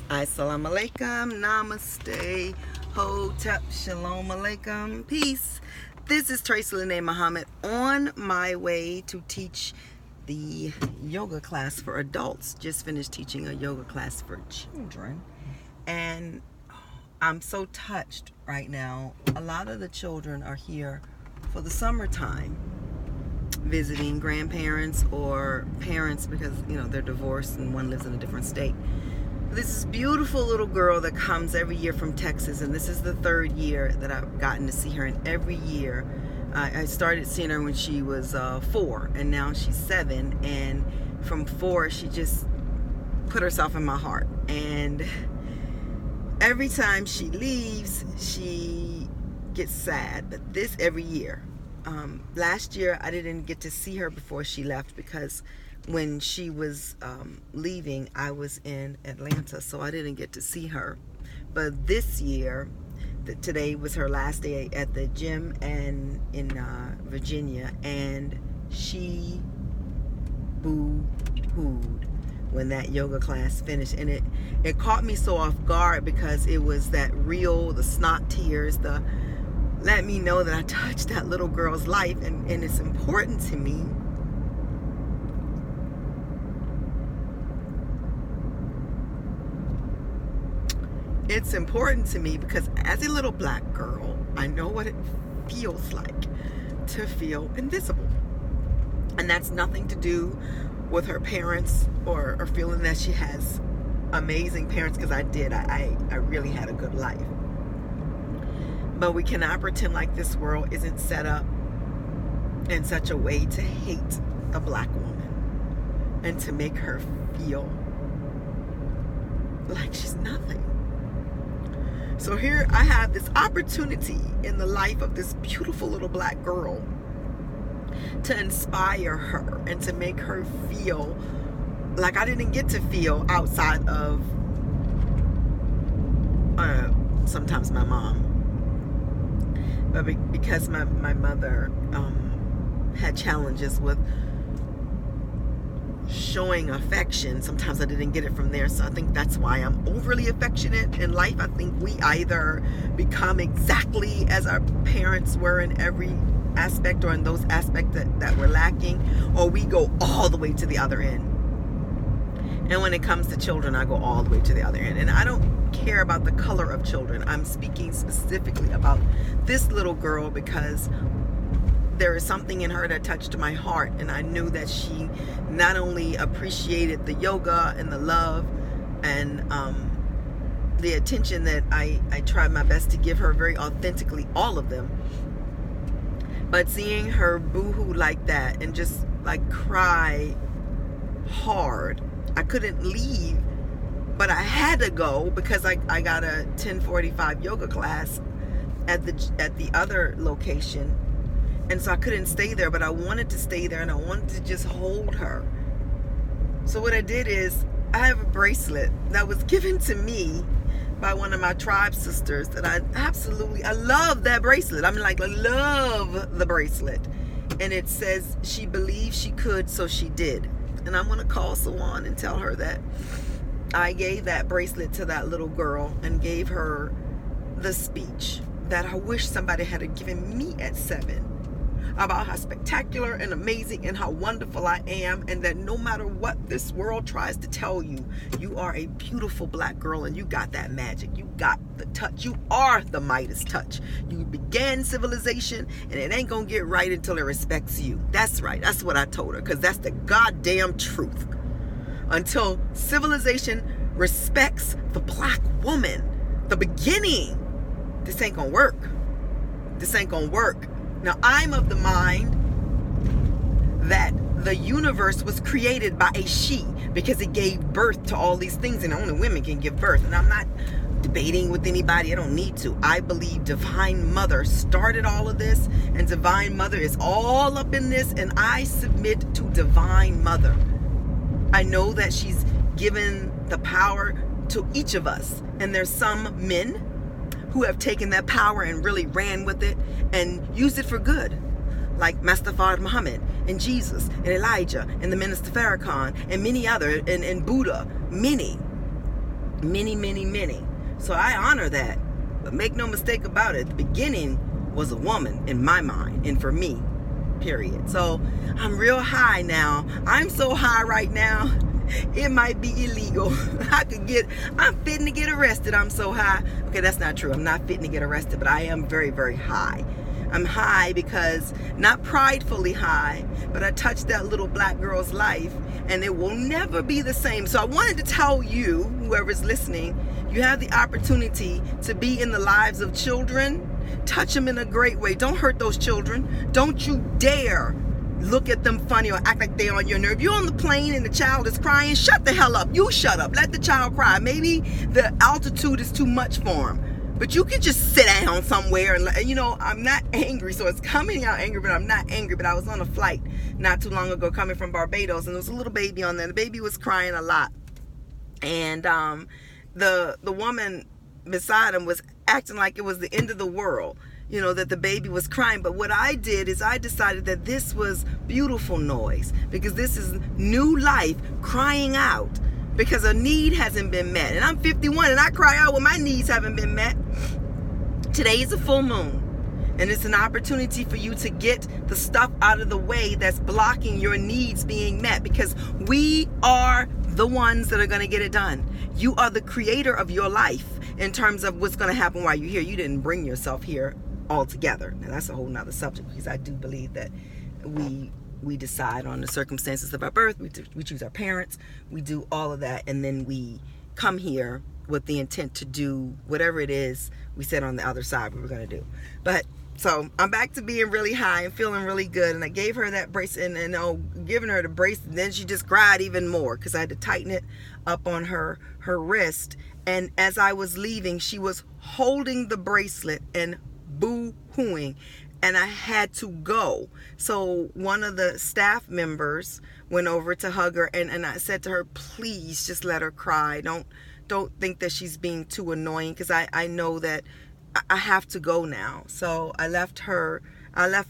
Assalamu alaikum, namaste, hotep, shalom alaikum, peace. This is Tracy Lene Muhammad on my way to teach the yoga class for adults. Just finished teaching a yoga class for children, and I'm so touched right now. A lot of the children are here for the summertime, visiting grandparents or parents because they're divorced and one lives in a different state. This is beautiful little girl that comes every year from Texas, and this is the third year that I've gotten to see her. And every year, I started seeing her when she was 4, and now she's 7. And from 4, she just put herself in my heart. And every time she leaves, she gets sad. But this every year. Last year, I didn't get to see her before she left because when she was leaving, I was in Atlanta, so I didn't get to see her. But this year, today was her last day at the gym and in Virginia, and she boo-hooed when that yoga class finished. And it caught me so off guard because it was that the snot tears, let me know that I touched that little girl's life, and it's important to me. It's important to me because as a little black girl, I know what it feels like to feel invisible. And that's nothing to do with her parents or feeling that she has amazing parents, because I did. I really had a good life. But we cannot pretend like this world isn't set up in such a way to hate a black woman and to make her feel like she's nothing. So here I have this opportunity in the life of this beautiful little black girl to inspire her and to make her feel like I didn't get to feel outside of sometimes my mom. But because my mother had challenges with showing affection, sometimes I didn't get it from there. So I think that's why I'm overly affectionate in life. I think we either become exactly as our parents were in every aspect, or in those aspects that we're lacking, or we go all the way to the other end. And when it comes to children, I go all the way to the other end. And I don't care about the color of children. I'm speaking specifically about this little girl because there is something in her that touched my heart, and I knew that she not only appreciated the yoga and the love and the attention that I tried my best to give her very authentically, all of them, but seeing her boohoo like that and just like cry hard. I couldn't leave, but I had to go because I got a 10:45 yoga class at the other location. And so I couldn't stay there, but I wanted to stay there and I wanted to just hold her. So what I did is I have a bracelet that was given to me by one of my tribe sisters that I love that bracelet. I love the bracelet. And it says she believed she could, so she did. And I'm going to call Sawan and tell her that I gave that bracelet to that little girl and gave her the speech that I wish somebody had given me at 7. About how spectacular and amazing and how wonderful I am, and that no matter what this world tries to tell you, you are a beautiful black girl and you got that magic. You got the touch. You are the Midas touch. You began civilization and it ain't gonna get right until it respects you. That's right. That's what I told her, because that's the goddamn truth. Until civilization respects the black woman, the beginning, this ain't gonna work. This ain't gonna work. Now, I'm of the mind that the universe was created by a she because it gave birth to all these things, and only women can give birth. And I'm not debating with anybody. I don't need to. I believe Divine Mother started all of this, and Divine Mother is all up in this, and I submit to Divine Mother. I know that she's given the power to each of us, and there's some men who have taken that power and really ran with it and used it for good, like Master Fard Muhammad and Jesus and Elijah and the Minister Farrakhan and many other, and Buddha, many. Many, many, many. So I honor that. But make no mistake about it, the beginning was a woman in my mind, and for me, period. So I'm real high now. I'm so high right now, it might be illegal. I'm fitting to get arrested. I'm so high. Okay, that's not true. I'm not fitting to get arrested, but I am very, very high. I'm high because, not pridefully high, but I touched that little black girl's life, and it will never be the same. So I wanted to tell you, whoever's listening, you have the opportunity to be in the lives of children. Touch them in a great way. Don't hurt those children. Don't you dare look at them funny or act like they're on your nerve. You're on the plane and the child is crying. Shut the hell up. You shut up. Let the child cry. Maybe the altitude is too much for him. But you can just sit down somewhere and, I'm not angry. So it's coming out angry, but I'm not angry. But I was on a flight not too long ago coming from Barbados, and there was a little baby on there. The baby was crying a lot. And the woman beside him was acting like it was the end of the world, that the baby was crying. But what I did is I decided that this was beautiful noise, because this is new life crying out because a need hasn't been met. And I'm 51 and I cry out when my needs haven't been met. Today is a full moon, and it's an opportunity for you to get the stuff out of the way that's blocking your needs being met, because we are the ones that are going to get it done. You are the creator of your life in terms of what's going to happen while you're here. You didn't bring yourself here altogether. Now that's a whole nother subject, because I do believe that we decide on the circumstances of our birth. We choose our parents. We do all of that, and then we come here with the intent to do whatever it is we said on the other side we were going to do. But so I'm back to being really high and feeling really good. And I gave her that bracelet, and giving her the bracelet, and then she just cried even more because I had to tighten it up on her wrist. And as I was leaving, she was holding the bracelet and boo-hooing, and I had to go. So one of the staff members went over to hug her, and I said to her, please just let her cry. Don't think that she's being too annoying, because I know that I have to go now. So I left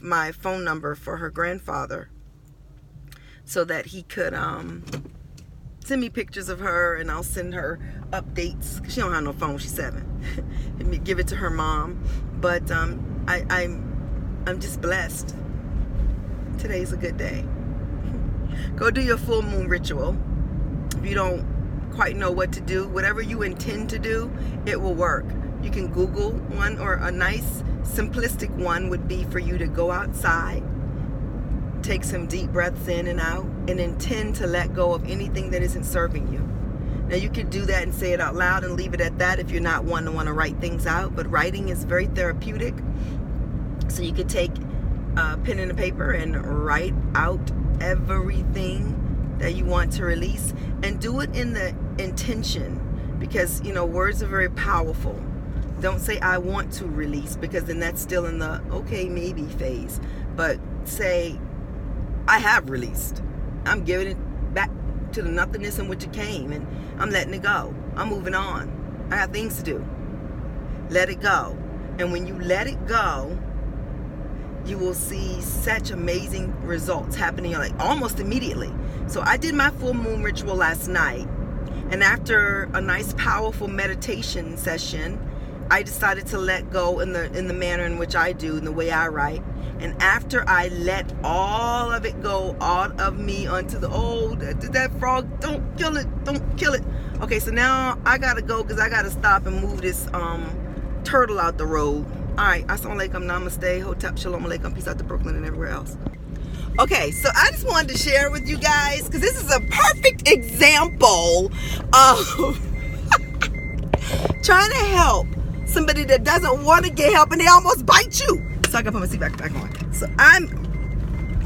my phone number for her grandfather so that he could send me pictures of her, and I'll send her updates. She don't have no phone. She's 7. Give it to her mom. But I'm just blessed. Today's a good day. Go do your full moon ritual. If you don't quite know what to do, whatever you intend to do, it will work. You can Google one, or a nice simplistic one would be for you to go outside, take some deep breaths in and out, and intend to let go of anything that isn't serving you. Now you could do that and say it out loud and leave it at that if you're not one to want to write things out, but writing is very therapeutic. So you could take a pen and a paper and write out everything that you want to release, and do it in the intention, because words are very powerful. Don't say I want to release, because then that's still in the okay maybe phase. But say I have released. I'm giving it back to the nothingness in which it came, and I'm letting it go. I'm moving on. I got things to do. Let it go. And when you let it go, you will see such amazing results happening like almost immediately. So I did my full moon ritual last night, and after a nice powerful meditation session, I decided to let go in the manner in which I do, in the way I write. And after I let all of it go out of me onto that frog, don't kill it. Okay, so now I gotta go, because I gotta stop and move this turtle out the road. All right, assalamu alaikum, namaste, hotep, shalom alaikum, peace out to Brooklyn and everywhere else. Okay, so I just wanted to share with you guys, because this is a perfect example of trying to help somebody that doesn't want to get help, and they almost bite you. So I gotta put my seat back on. So I'm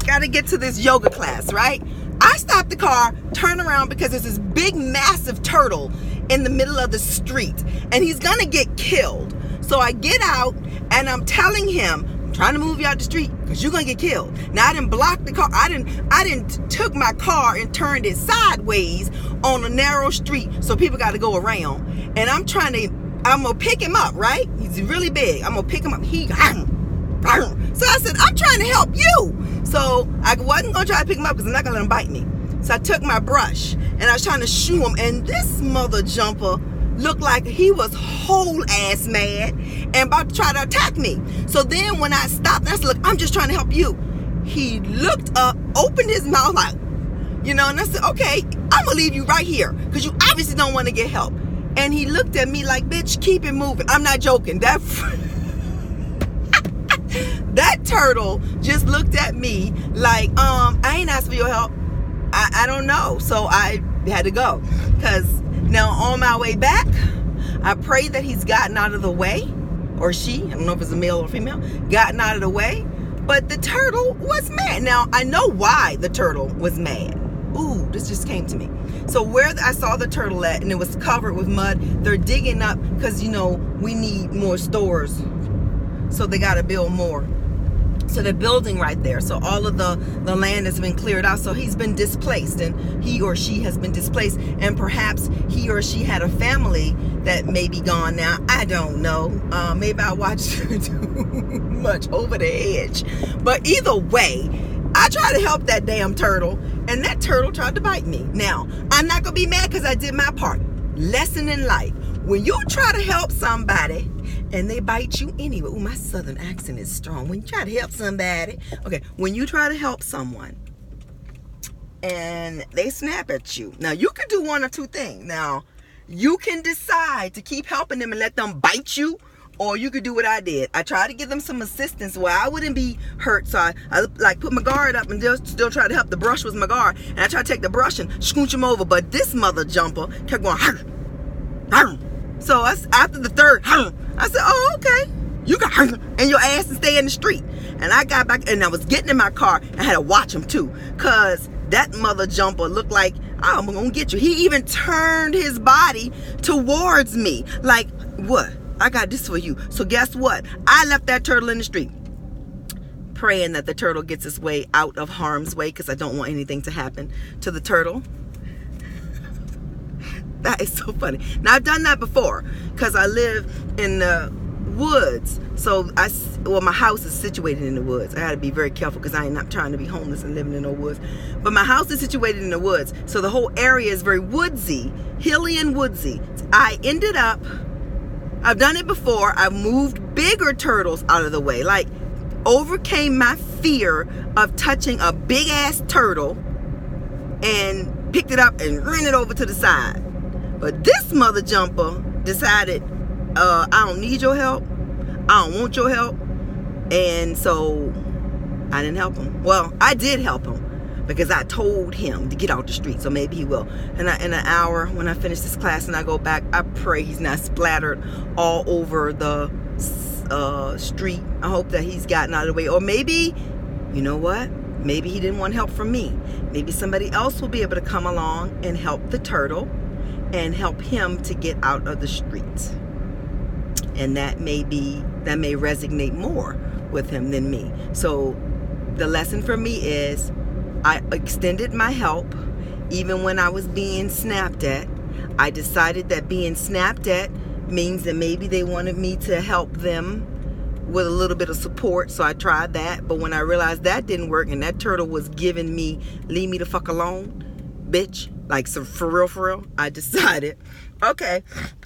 gotta get to this yoga class, right? I stop the car, turn around, because there's this big, massive turtle in the middle of the street, and he's gonna get killed. So I get out, and I'm telling him, I'm trying to move you out the street because you're gonna get killed. Now I didn't block the car. I didn't took my car and turned it sideways on a narrow street, so people got to go around. And I'm gonna pick him up, right? He's really big. I'm gonna pick him up. So I said, I'm trying to help you. So I wasn't gonna try to pick him up because I'm not gonna let him bite me. So I took my brush and I was trying to shoo him, and this mother jumper looked like he was whole ass mad and about to try to attack me. So then when I stopped, I said, look, I'm just trying to help you. He looked up, opened his mouth like, you know, and I said, okay, I'm gonna leave you right here because you obviously don't want to get help. And he looked at me like, bitch, keep it moving. I'm not joking. That turtle just looked at me like, I ain't asked for your help. I don't know. So I had to go. Because now on my way back, I prayed that he's gotten out of the way. Or she, I don't know if it's a male or female, gotten out of the way. But the turtle was mad. Now, I know why the turtle was mad. Ooh, this just came to me. So where I saw the turtle at, and it was covered with mud, they're digging up because, you know, we need more stores. So they got to build more. So they're building right there. So all of the land has been cleared out. So he's been displaced, and he or she has been displaced. And perhaps he or she had a family that may be gone now. I don't know. Maybe I watched too much Over the Edge. But either way, I tried to help that damn turtle, and that turtle tried to bite me. Now, I'm not going to be mad because I did my part. Lesson in life. When you try to help somebody and they bite you anyway. Ooh, my southern accent is strong. When you try to help somebody. Okay, when you try to help someone and they snap at you. Now, you can do one or two things. Now, you can decide to keep helping them and let them bite you. Or you could do what I did. I tried to give them some assistance where I wouldn't be hurt. So I like put my guard up and still try to help. The brush was my guard. And I tried to take the brush and scooch him over. But this mother jumper kept going, harr, harr. So after the third, harr, I said, oh, okay. You got harr, and your ass to stay in the street. And I got back and I was getting in my car. I had to watch him too. Because that mother jumper looked like, I'm going to get you. He even turned his body towards me. Like, what? I got this for you. So guess what? I left that turtle in the street, praying that the turtle gets its way out of harm's way because I don't want anything to happen to the turtle. That is so funny. Now, I've done that before because I live in the woods. So my house is situated in the woods. I got to be very careful because I ain't not trying to be homeless and living in no woods. But my house is situated in the woods. So the whole area is very woodsy, hilly and woodsy. I ended up, I've done it before. I've moved bigger turtles out of the way. Like, overcame my fear of touching a big ass turtle and picked it up and ran it over to the side. But this mother jumper decided, I don't need your help. I don't want your help. And so I didn't help him. Well, I did help him because I told him to get out the street. So maybe he will. And in an hour, when I finish this class and I go back, I pray he's not splattered all over the street. I hope that he's gotten out of the way. Or maybe, you know what? Maybe he didn't want help from me. Maybe somebody else will be able to come along and help the turtle and help him to get out of the street. And that may resonate more with him than me. So the lesson for me is I extended my help even when I was being snapped at. I decided that being snapped at means that maybe they wanted me to help them with a little bit of support. So I tried that. But when I realized that didn't work and that turtle was giving me, leave me the fuck alone, bitch. Like, so for real, I decided, okay,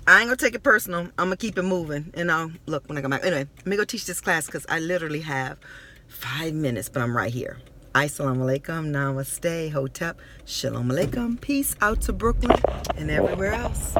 I ain't gonna take it personal. I'm gonna keep it moving. And I'll look when I come back. Anyway, let me go teach this class because I literally have 5 minutes, but I'm right here. Assalamu alaikum, namaste, hotep, shalom alaikum, peace out to Brooklyn and everywhere else.